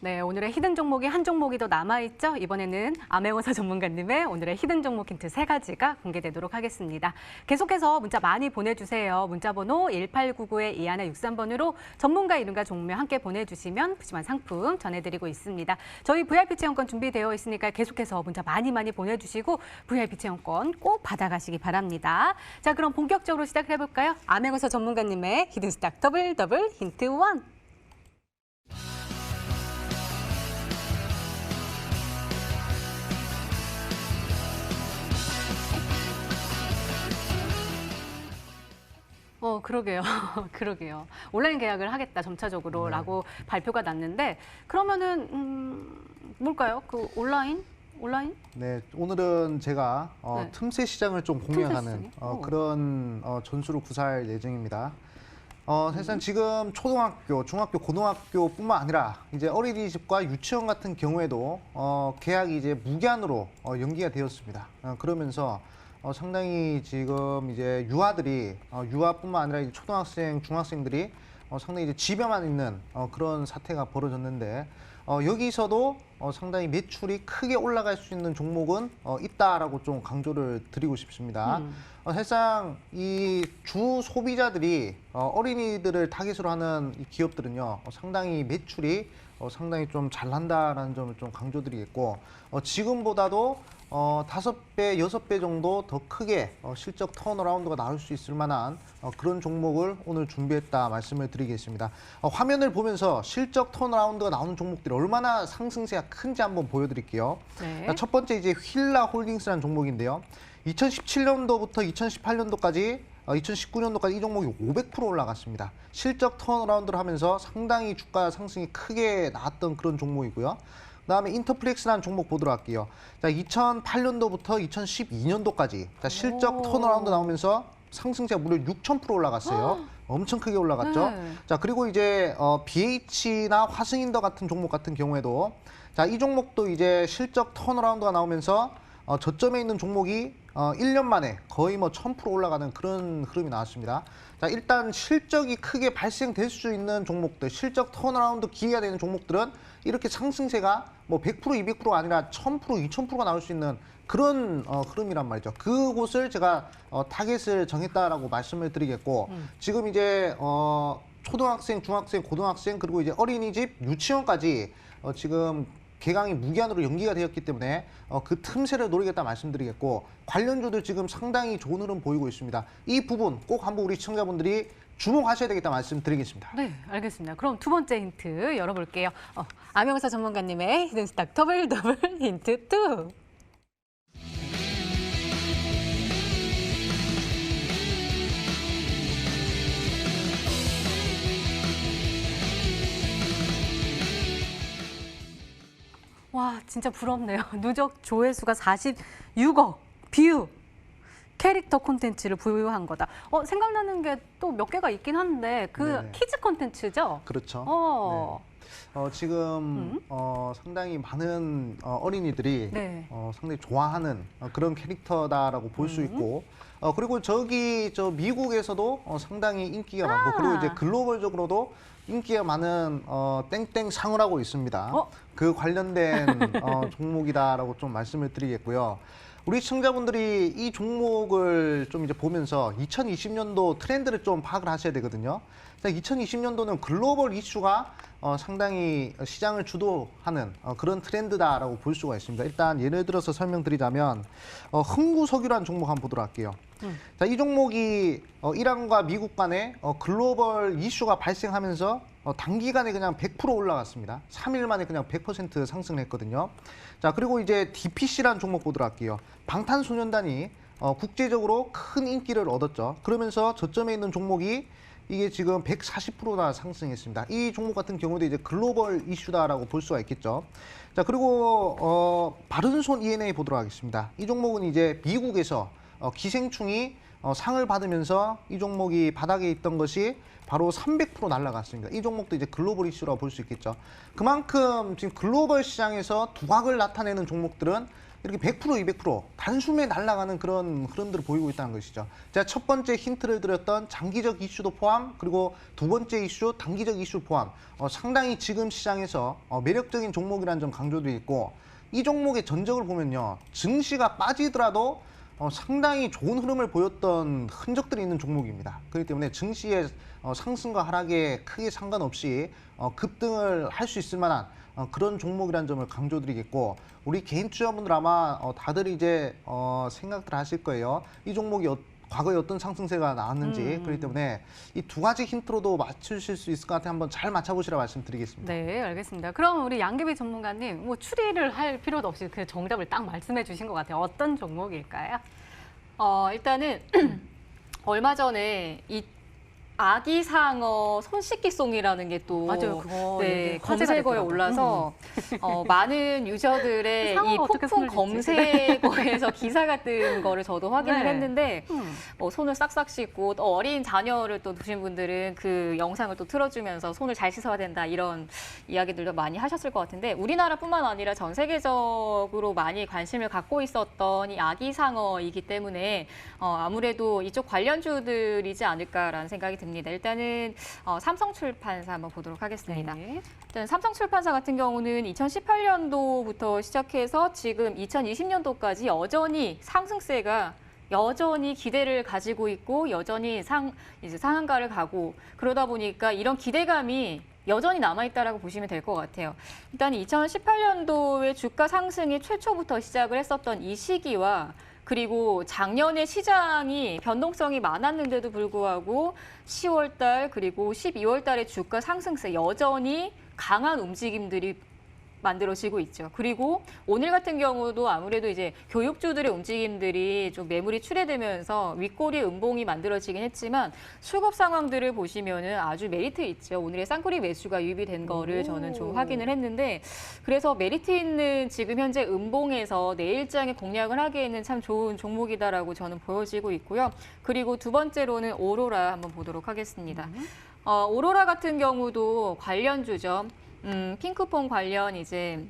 네, 오늘의 히든 종목이 한 종목이 더 남아있죠. 이번에는 아메오사 전문가님의 오늘의 히든 종목 힌트 3가지가 공개되도록 하겠습니다. 계속해서 문자 많이 보내주세요. 문자번호 1899-2163번으로 전문가 이름과 종목 함께 보내주시면 푸짐한 상품 전해드리고 있습니다. 저희 VIP 체험권 준비되어 있으니까 계속해서 문자 많이 보내주시고 VIP 체험권 꼭 받아가시기 바랍니다. 자, 그럼 본격적으로 시작을 해볼까요? 아메오사 전문가님의 히든 스탁 더블 힌트 1. 그러게요. 그러게요. 온라인 계약을 하겠다, 점차적으로라고 발표가 났는데 그러면은 뭘까요? 그 온라인? 네, 오늘은 제가 네. 틈새 시장을 좀 공략하는 시장이요? 그런 전술을 구사할 예정입니다. 사실상 지금 초등학교, 중학교, 고등학교뿐만 아니라 이제 어린이집과 유치원 같은 경우에도 계약이 이제 무기한으로 연기가 되었습니다. 그러면서 상당히 지금 이제 유아들이 유아뿐만 아니라 이제 초등학생, 중학생들이 상당히 이제 집에만 있는 그런 사태가 벌어졌는데 여기서도 상당히 매출이 크게 올라갈 수 있는 종목은 있다라고 좀 강조를 드리고 싶습니다. 사실상 이 주 소비자들이 어린이들을 타깃으로 하는 이 기업들은요 상당히 매출이 상당히 좀 잘난다라는 점을 좀 강조드리겠고 지금보다도 5배, 6배 정도 더 크게 실적 턴어라운드가 나올 수 있을 만한 그런 종목을 오늘 준비했다 말씀을 드리겠습니다. 화면을 보면서 실적 턴어라운드가 나오는 종목들이 얼마나 상승세가 큰지 한번 보여드릴게요. 네. 첫 번째 이제 휠라 홀딩스라는 종목인데요. 2017년도부터 2018년도까지 2019년도까지 이 종목이 500% 올라갔습니다. 실적 턴어라운드를 하면서 상당히 주가 상승이 크게 나왔던 그런 종목이고요. 그다음에 인터플렉스라는 종목 보도록 할게요. 자, 2008년도부터 2012년도까지 실적 턴어라운드 나오면서 상승세가 무려 6,000% 올라갔어요. 엄청 크게 올라갔죠. 네. 자, 그리고 이제 BH나 화승인더 같은 종목 같은 경우에도 자, 이 종목도 이제 실적 턴어라운드가 나오면서 저점에 있는 종목이 1년 만에 거의 뭐 1000% 올라가는 그런 흐름이 나왔습니다. 자, 일단 실적이 크게 발생될 수 있는 종목들, 실적 턴어라운드 기회가 되는 종목들은 이렇게 상승세가 뭐 100%, 200%가 아니라 1000%, 2000%가 나올 수 있는 그런 흐름이란 말이죠. 그곳을 제가 타겟을 정했다라고 말씀을 드리겠고 지금 이제 초등학생, 중학생, 고등학생 그리고 이제 어린이집, 유치원까지 지금 개강이 무기한으로 연기가 되었기 때문에 그 틈새를 노리겠다 말씀드리겠고 관련주들 지금 상당히 좋은 흐름 보이고 있습니다. 이 부분 꼭 한번 우리 시청자분들이 주목하셔야 되겠다 말씀드리겠습니다. 네, 알겠습니다. 그럼 두 번째 힌트 열어볼게요. 암영사 전문가님의 히든스탁 더블 힌트 2. 와, 진짜 부럽네요. 누적 조회수가 46억 뷰. 캐릭터 콘텐츠를 부여한 거다. 생각나는 게 또 몇 개가 있긴 한데 그 네네. 키즈 콘텐츠죠? 그렇죠. 네. 지금 상당히 많은 어린이들이 네. 상당히 좋아하는 그런 캐릭터다라고 볼 수 있고 그리고 저 미국에서도 상당히 인기가 많고 그리고 이제 글로벌적으로도 인기가 많은 땡땡 상을 하고 있습니다. 그 관련된 종목이다라고 좀 말씀을 드리겠고요. 우리 시청자분들이 이 종목을 좀 이제 보면서 2020년도 트렌드를 좀 파악을 하셔야 되거든요. 2020년도는 글로벌 이슈가 상당히 시장을 주도하는 그런 트렌드다라고 볼 수가 있습니다. 일단 예를 들어서 설명드리자면 흥구석유라는 종목 한번 보도록 할게요. 자, 이 종목이 이란과 미국 간에 글로벌 이슈가 발생하면서 단기간에 그냥 100% 올라갔습니다. 3일 만에 그냥 100% 상승을 했거든요. 자, 그리고 이제 DPC라는 종목 보도록 할게요. 방탄소년단이 국제적으로 큰 인기를 얻었죠. 그러면서 저점에 있는 종목이 이게 지금 140%나 상승했습니다. 이 종목 같은 경우도 이제 글로벌 이슈다라고 볼 수가 있겠죠. 자, 그리고 바른손 ENA 보도록 하겠습니다. 이 종목은 이제 미국에서 기생충이 상을 받으면서 이 종목이 바닥에 있던 것이 바로 300% 날아갔습니다. 이 종목도 이제 글로벌 이슈라고 볼 수 있겠죠. 그만큼 지금 글로벌 시장에서 두각을 나타내는 종목들은 이렇게 100%, 200% 단숨에 날아가는 그런 흐름들을 보이고 있다는 것이죠. 제가 첫 번째 힌트를 드렸던 장기적 이슈도 포함, 그리고 두 번째 이슈, 단기적 이슈 포함, 상당히 지금 시장에서 매력적인 종목이라는 점 강조드리고, 이 종목의 전적을 보면요, 증시가 빠지더라도 상당히 좋은 흐름을 보였던 흔적들이 있는 종목입니다. 그렇기 때문에 증시의 상승과 하락에 크게 상관없이 급등을 할 수 있을 만한 그런 종목이라는 점을 강조드리겠고, 우리 개인 투자분들 아마 다들 이제 생각들 하실 거예요. 이 종목이 과거에 어떤 상승세가 나왔는지. 그렇기 때문에 이 두 가지 힌트로도 맞추실 수 있을 것 같아요. 한번 잘 맞춰보시라 말씀드리겠습니다. 네, 알겠습니다. 그럼 우리 양귀비 전문가님, 뭐 추리를 할 필요도 없이 그 정답을 딱 말씀해 주신 것 같아요. 어떤 종목일까요? 일단은 얼마 전에 이 아기 상어 손 씻기송이라는 게 또 맞아요, 그거 네, 화제가 검색어에 됐더라고요. 올라서 많은 유저들의 상어가 이 어떻게 폭풍 손을 씻지? 검색어에서 기사가 뜬 거를 저도 확인을 네. 했는데 손을 싹싹 씻고 또 어린 자녀를 또 두신 분들은 그 영상을 또 틀어주면서 손을 잘 씻어야 된다 이런 이야기들도 많이 하셨을 것 같은데, 우리나라뿐만 아니라 전 세계적으로 많이 관심을 갖고 있었던 이 아기 상어이기 때문에 아무래도 이쪽 관련주들이지 않을까라는 생각이 듭니다. 일단은 삼성출판사 한번 보도록 하겠습니다. 네. 일단 삼성출판사 같은 경우는 2018년도부터 시작해서 지금 2020년도까지 여전히 상승세가 여전히 기대를 가지고 있고 여전히 이제 상한가를 가고, 그러다 보니까 이런 기대감이 여전히 남아있다라고 보시면 될 것 같아요. 일단 2018년도에 주가 상승이 최초부터 시작을 했었던 이 시기와, 그리고 작년에 시장이 변동성이 많았는데도 불구하고 10월 달 그리고 12월 달에 주가 상승세 여전히 강한 움직임들이 만들어지고 있죠. 그리고 오늘 같은 경우도 아무래도 이제 교육주들의 움직임들이 좀 매물이 출회되면서 윗꼬리 음봉이 만들어지긴 했지만 수급 상황들을 보시면은 아주 메리트 있죠. 오늘의 쌍꼬리 매수가 유입이 된 거를 저는 좀 확인을 했는데, 그래서 메리트 있는 지금 현재 음봉에서 내일장에 공략을 하기에는 참 좋은 종목이다라고 저는 보여지고 있고요. 그리고 두 번째로는 오로라 한번 보도록 하겠습니다. 오로라 같은 경우도 관련주죠. 핑크퐁 관련 이제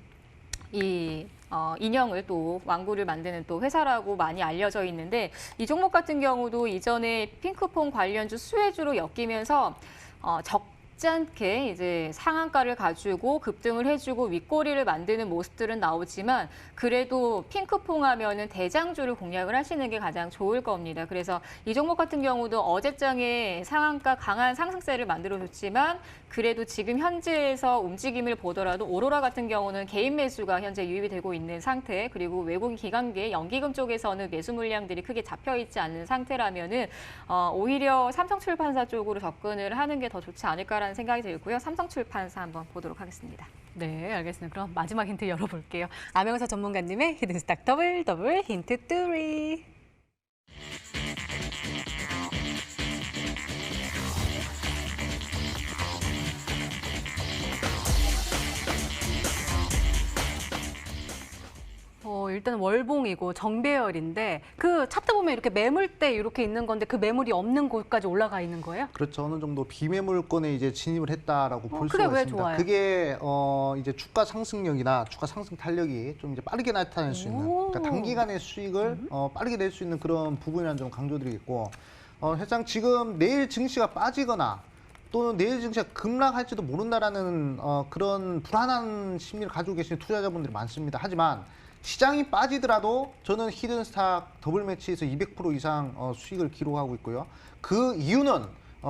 인형을 또 왕구를 만드는 또 회사라고 많이 알려져 있는데 이 종목 같은 경우도 이전에 핑크퐁 관련주 수혜주로 엮이면서 적잖게 이제 상한가를 가지고 급등을 해주고 윗꼬리를 만드는 모습들은 나오지만 그래도 핑크퐁 하면은 대장주를 공략을 하시는 게 가장 좋을 겁니다. 그래서 이 종목 같은 경우도 어제장에 상한가 강한 상승세를 만들어줬지만 그래도 지금 현재에서 움직임을 보더라도 오로라 같은 경우는 개인 매수가 현재 유입이 되고 있는 상태, 그리고 외국인 기관계 연기금 쪽에서는 매수 물량들이 크게 잡혀 있지 않는 상태라면은 오히려 삼성출판사 쪽으로 접근을 하는 게 더 좋지 않을까라는 생각이 들고요. 삼성출판사 한번 보도록 하겠습니다. 네, 알겠습니다. 그럼 마지막 힌트 열어볼게요. 암행어사 전문가님의 히든스탁 더블 힌트 3. 일단 월봉이고 정배열인데 그 차트 보면 이렇게 매물대 이렇게 있는 건데 그 매물이 없는 곳까지 올라가 있는 거예요? 그렇죠. 어느 정도 비매물권에 이제 진입을 했다라고 볼 그게 수가 왜 있습니다. 좋아요? 그게 이제 주가 상승력이나 주가 상승 탄력이 좀 이제 빠르게 나타낼 수 있는, 그러니까 단기간의 수익을 빠르게 낼 수 있는 그런 부분이라는 점 강조드리겠고, 사실상 지금 내일 증시가 빠지거나 또는 내일 증시가 급락할지도 모른다라는 그런 불안한 심리를 가지고 계시는 투자자분들이 많습니다. 하지만 시장이 빠지더라도 저는 히든스탁 더블 매치에서 200% 이상 수익을 기록하고 있고요. 그 이유는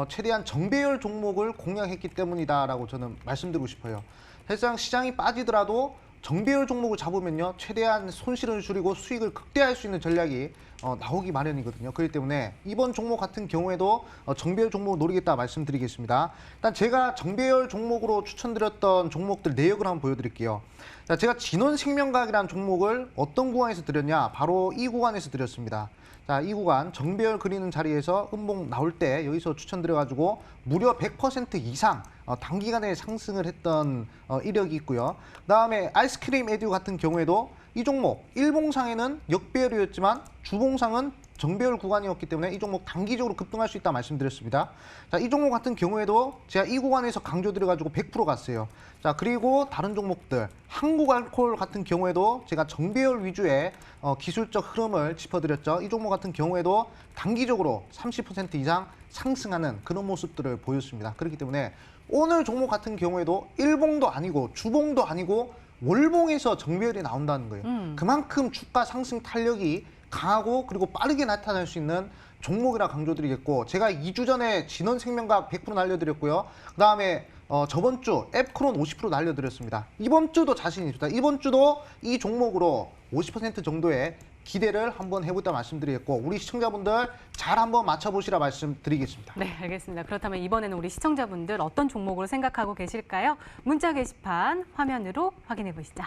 최대한 정배열 종목을 공략했기 때문이다라고 저는 말씀드리고 싶어요. 사실상 시장이 빠지더라도 정배열 종목을 잡으면요, 최대한 손실을 줄이고 수익을 극대화할 수 있는 전략이 나오기 마련이거든요. 그렇기 때문에 이번 종목 같은 경우에도 정배열 종목을 노리겠다 말씀드리겠습니다. 일단 제가 정배열 종목으로 추천드렸던 종목들 내역을 한번 보여드릴게요. 자, 제가 진원생명과학이라는 종목을 어떤 구간에서 드렸냐? 바로 이 구간에서 드렸습니다. 자, 이 구간 정배열 그리는 자리에서 음봉 나올 때 여기서 추천드려가지고 무려 100% 이상 단기간에 상승을 했던 이력이 있고요. 그다음에 아이스크림 에듀 같은 경우에도 이 종목 일봉상에는 역배열이었지만 주봉상은 정배열 구간이었기 때문에 이 종목 단기적으로 급등할 수 있다 말씀드렸습니다. 자, 이 종목 같은 경우에도 제가 이 구간에서 강조드려가지고 100% 갔어요. 자, 그리고 다른 종목들 한국알코올 같은 경우에도 제가 정배열 위주의 기술적 흐름을 짚어드렸죠. 이 종목 같은 경우에도 단기적으로 30% 이상 상승하는 그런 모습들을 보였습니다. 그렇기 때문에 오늘 종목 같은 경우에도 일봉도 아니고 주봉도 아니고 월봉에서 정배열이 나온다는 거예요. 그만큼 주가 상승 탄력이 강하고 그리고 빠르게 나타날 수 있는 종목이라 강조드리겠고, 제가 2주 전에 진원생명과학 100% 날려드렸고요. 그다음에 저번 주 앱크론 50% 날려드렸습니다. 이번 주도 자신 있습니다. 이번 주도 이 종목으로 50% 정도의 기대를 한번 해보자 말씀드리겠고, 우리 시청자분들 잘 한번 맞춰보시라 말씀드리겠습니다. 네, 알겠습니다. 그렇다면 이번에는 우리 시청자분들 어떤 종목으로 생각하고 계실까요? 문자 게시판 화면으로 확인해 보시죠.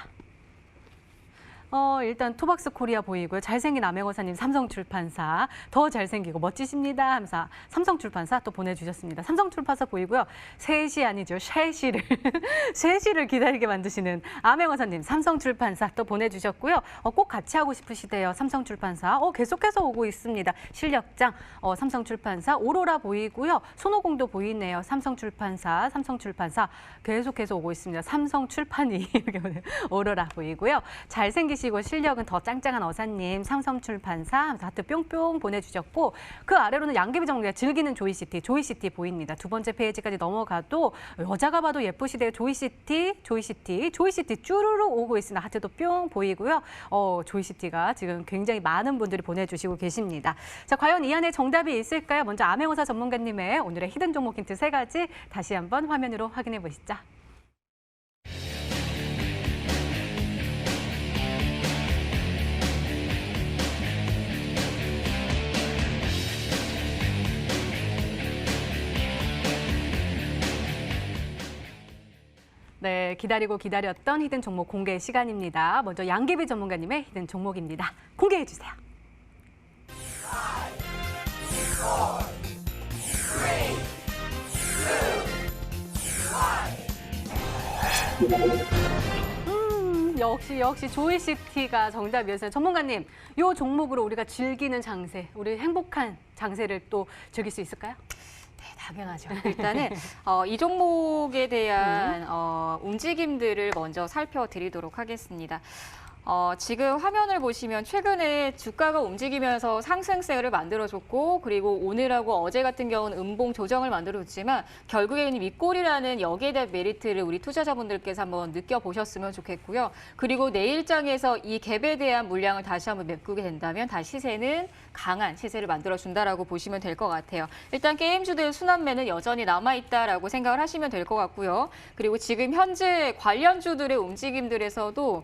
일단 토박스 코리아 보이고요. 잘생긴 암행어사님 삼성출판사 더 잘생기고 멋지십니다 하면서 삼성출판사 또 보내주셨습니다. 삼성출판사 보이고요. 셋이 아니죠. 셋이를 셋이를 기다리게 만드시는 암행어사님 삼성출판사 또 보내주셨고요. 꼭 같이 하고 싶으시대요. 삼성출판사 계속해서 오고 있습니다. 실력장 삼성출판사 오로라 보이고요. 손오공도 보이네요. 삼성출판사 계속해서 오고 있습니다. 삼성출판이 오로라 보이고요. 잘생기시고 실력은 더 짱짱한 어사님 삼성출판사 하트 뿅뿅 보내주셨고, 그 아래로는 양귀비 정리가 즐기는 조이시티 보입니다. 두 번째 페이지까지 넘어가도 여자가 봐도 예쁘시대요. 조이시티 쭈루룩 오고 있습니다. 하트도 뿅 보이고요. 조이시티가 지금 굉장히 많은 분들이 보내주시고 계십니다. 자, 과연 이 안에 정답이 있을까요? 먼저 암행어사 전문가님의 오늘의 히든 종목 힌트 3가지 다시 한번 화면으로 확인해 보시죠. 네, 기다렸던 히든 종목 공개 시간입니다. 먼저 양귀비 전문가님의 히든 종목입니다. 공개해 주세요. 역시 조이시티가 정답이었어요. 전문가님, 이 종목으로 우리가 즐기는 장세, 우리 행복한 장세를 또 즐길 수 있을까요? 당연하죠. 일단은 이 종목에 대한 움직임들을 먼저 살펴드리도록 하겠습니다. 지금 화면을 보시면 최근에 주가가 움직이면서 상승세를 만들어줬고 그리고 오늘하고 어제 같은 경우는 음봉 조정을 만들어줬지만 결국에는 윗골이라는 여기에 대한 메리트를 우리 투자자분들께서 한번 느껴보셨으면 좋겠고요. 그리고 내일장에서 이 갭에 대한 물량을 다시 한번 메꾸게 된다면 다시 시세는 강한 시세를 만들어준다라고 보시면 될 것 같아요. 일단 게임주들 순환매는 여전히 남아있다라고 생각을 하시면 될 것 같고요. 그리고 지금 현재 관련주들의 움직임들에서도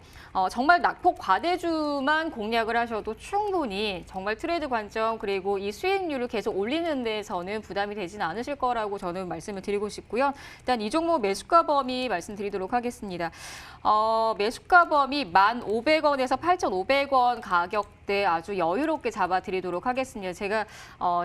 정말 낙폭 과대주만 공략을 하셔도 충분히 정말 트레이드 관점 그리고 이 수익률을 계속 올리는 데서는 부담이 되지는 않으실 거라고 저는 말씀을 드리고 싶고요. 일단 이 종목 매수가 범위 말씀드리도록 하겠습니다. 매수가 범위 1,500원에서 8,500원 가격대 아주 여유롭게 잡아드리도록 하겠습니다. 제가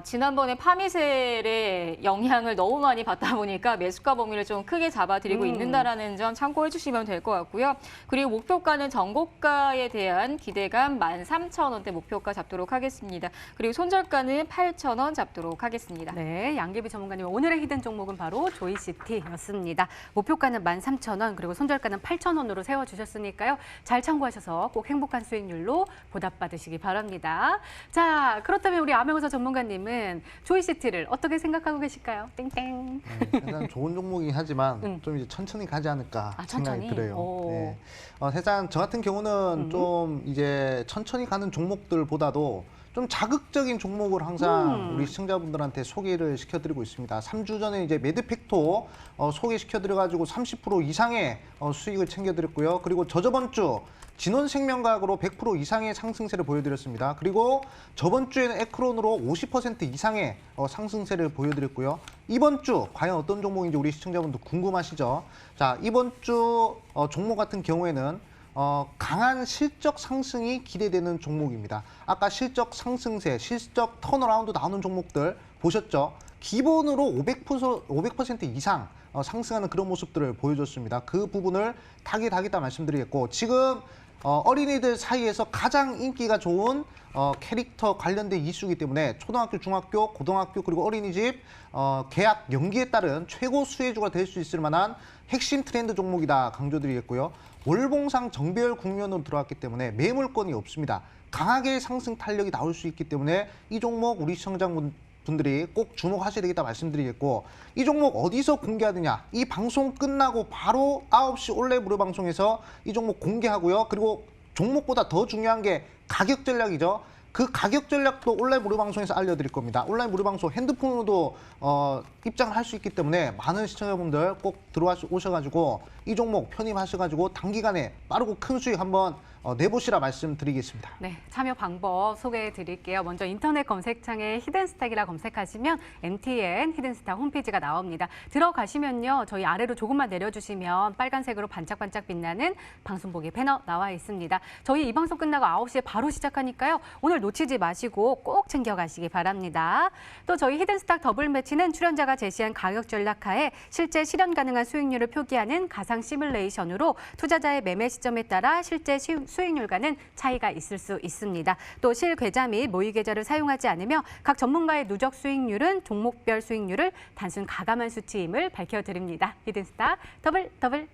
지난번에 파미셀의 영향을 너무 많이 받다 보니까 매수가 범위를 좀 크게 잡아드리고 있는다라는 점 참고해 주시면 될 것 같고요. 그리고 목표가는 전고가에 대한 기대감 13,000원대 목표가 잡도록 하겠습니다. 그리고 손절가는 8,000원 잡도록 하겠습니다. 네, 양계비 전문가님 오늘의 히든 종목은 바로 조이시티였습니다. 목표가는 13,000원 그리고 손절가는 8,000원으로 세워주셨으니까요. 잘 참고하셔서 꼭 행복한 수익률로 보답받으시기 바랍니다. 자, 그렇다면 우리 암행어사 전문가님은 조이시티를 어떻게 생각하고 계실까요? 땡땡. 일단 좋은 종목이긴 하지만 좀 이제 천천히 가지 않을까 천천히? 생각이 들어요. 오. 네. 사실상 저 같은 경우는 좀 이제 천천히 가는 종목들보다도 좀 자극적인 종목을 항상 우리 시청자분들한테 소개를 시켜드리고 있습니다. 3주 전에 이제 매드팩토 소개시켜드려가지고 30% 이상의 수익을 챙겨드렸고요. 그리고 저저번 주 진원생명과학으로 100% 이상의 상승세를 보여드렸습니다. 그리고 저번 주에는 에크론으로 50% 이상의 상승세를 보여드렸고요. 이번 주 과연 어떤 종목인지 우리 시청자분들 궁금하시죠? 자, 이번 주 종목 같은 경우에는 강한 실적 상승이 기대되는 종목입니다. 아까 실적 상승세, 실적 턴어라운드 나오는 종목들 보셨죠? 기본으로 500% 이상 상승하는 그런 모습들을 보여줬습니다. 그 부분을 타깃하겠다 말씀드리겠고 지금 어린이들 사이에서 가장 인기가 좋은 캐릭터 관련된 이슈이기 때문에 초등학교, 중학교, 고등학교 그리고 어린이집 계약 연기에 따른 최고 수혜주가 될 수 있을 만한 핵심 트렌드 종목이다 강조드리겠고요. 월봉상 정배열 국면으로 들어왔기 때문에 매물권이 없습니다. 강하게 상승 탄력이 나올 수 있기 때문에 이 종목 우리 시청자분들이 꼭 주목하셔야 되겠다 말씀드리겠고 이 종목 어디서 공개하느냐 이 방송 끝나고 바로 9시 온라인 무료 방송에서 이 종목 공개하고요. 그리고 종목보다 더 중요한 게 가격 전략이죠. 그 가격 전략도 온라인 무료 방송에서 알려드릴 겁니다. 온라인 무료 방송 핸드폰으로도 입장을 할 수 있기 때문에 많은 시청자분들 꼭 들어오셔가지고 이 종목 편입하셔가지고 단기간에 빠르고 큰 수익 한번 내보시라 말씀드리겠습니다. 네, 참여 방법 소개해 드릴게요. 먼저 인터넷 검색창에 히든스탁이라 검색하시면 MTN 히든스탁 홈페이지가 나옵니다. 들어가시면요. 저희 아래로 조금만 내려주시면 빨간색으로 반짝반짝 빛나는 방송보기 패널 나와 있습니다. 저희 이 방송 끝나고 9시에 바로 시작하니까요. 오늘 놓치지 마시고 꼭 챙겨가시기 바랍니다. 또 저희 히든스탁 더블 매치는 출연자가 제시한 가격 전략하에 실제 실현 가능한 수익률을 표기하는 가상 시뮬레이션으로 투자자의 매매 시점에 따라 실제 수익률과는 차이가 있을 수 있습니다. 또 실계좌 및 모의 계좌를 사용하지 않으며 각 전문가의 누적 수익률은 종목별 수익률을 단순 가감한 수치임을 밝혀드립니다. 히든스탁 더블.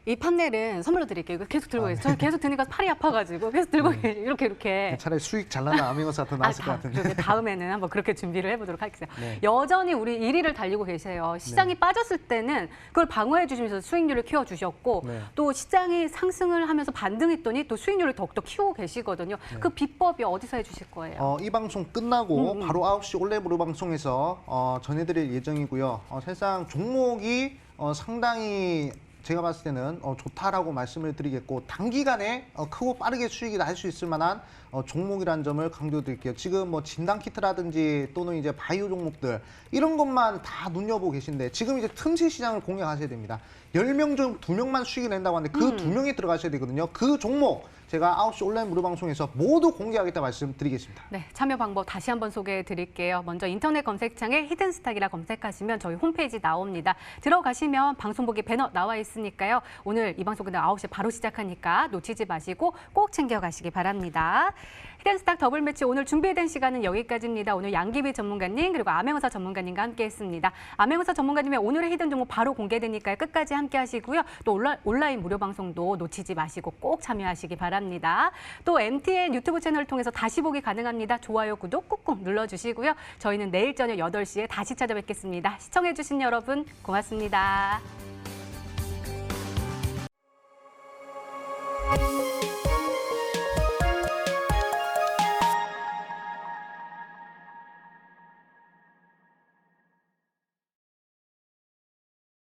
이 판넬은 선물로 드릴게요. 이거 계속 들고 계세요. 저 계속 드니까 팔이 아파가지고 계속 들고 이렇게. 차라리 수익 잘 나는 암행어사 더 나았을 것 같은데. 다음에는 한번 그렇게 준비를 해보도록 하겠습니다. 네. 여전히 우리 1위를 달리고 계세요. 시장이 빠졌을 때는 그걸 방어해 주시면서 수익률을 키워주셨고 또 시장이 상승을 하면서 반등했더니 또 수익률을 더욱더 키우고 계시거든요. 그 비법이 어디서 해주실 거예요? 이 방송 끝나고 바로 9시 온라인 무료 방송에서 전해드릴 예정이고요. 사실상 종목이 상당히 제가 봤을 때는 좋다라고 말씀을 드리겠고 단기간에 크고 빠르게 수익이 날 수 있을 만한 종목이라는 점을 강조드릴게요. 지금 뭐 진단키트라든지 또는 이제 바이오 종목들 이런 것만 다 눈여보고 계신데 지금 이제 틈새 시장을 공략하셔야 됩니다. 10명 중 2명만 수익이 낸다고 하는데 그 2명이 들어가셔야 되거든요. 그 종목 제가 9시 온라인 무료 방송에서 모두 공개하겠다 말씀드리겠습니다. 네, 참여 방법 다시 한번 소개해 드릴게요. 먼저 인터넷 검색창에 히든스탁이라 검색하시면 저희 홈페이지 나옵니다. 들어가시면 방송보기 배너 나와 있습니다. 있으니까요. 오늘 이 방송 그냥 9시에 바로 시작하니까 놓치지 마시고 꼭 챙겨가시기 바랍니다. 히든스탁 더블 매치 오늘 준비된 시간은 여기까지입니다. 오늘 양기비 전문가님 그리고 암행어사 전문가님과 함께했습니다. 암행어사 전문가님의 오늘의 히든 종목 바로 공개되니까요. 끝까지 함께하시고요. 또 온라인 무료 방송도 놓치지 마시고 꼭 참여하시기 바랍니다. 또 MTN 유튜브 채널을 통해서 다시 보기 가능합니다. 좋아요, 구독 꾹꾹 눌러주시고요. 저희는 내일 저녁 8시에 다시 찾아뵙겠습니다. 시청해주신 여러분 고맙습니다.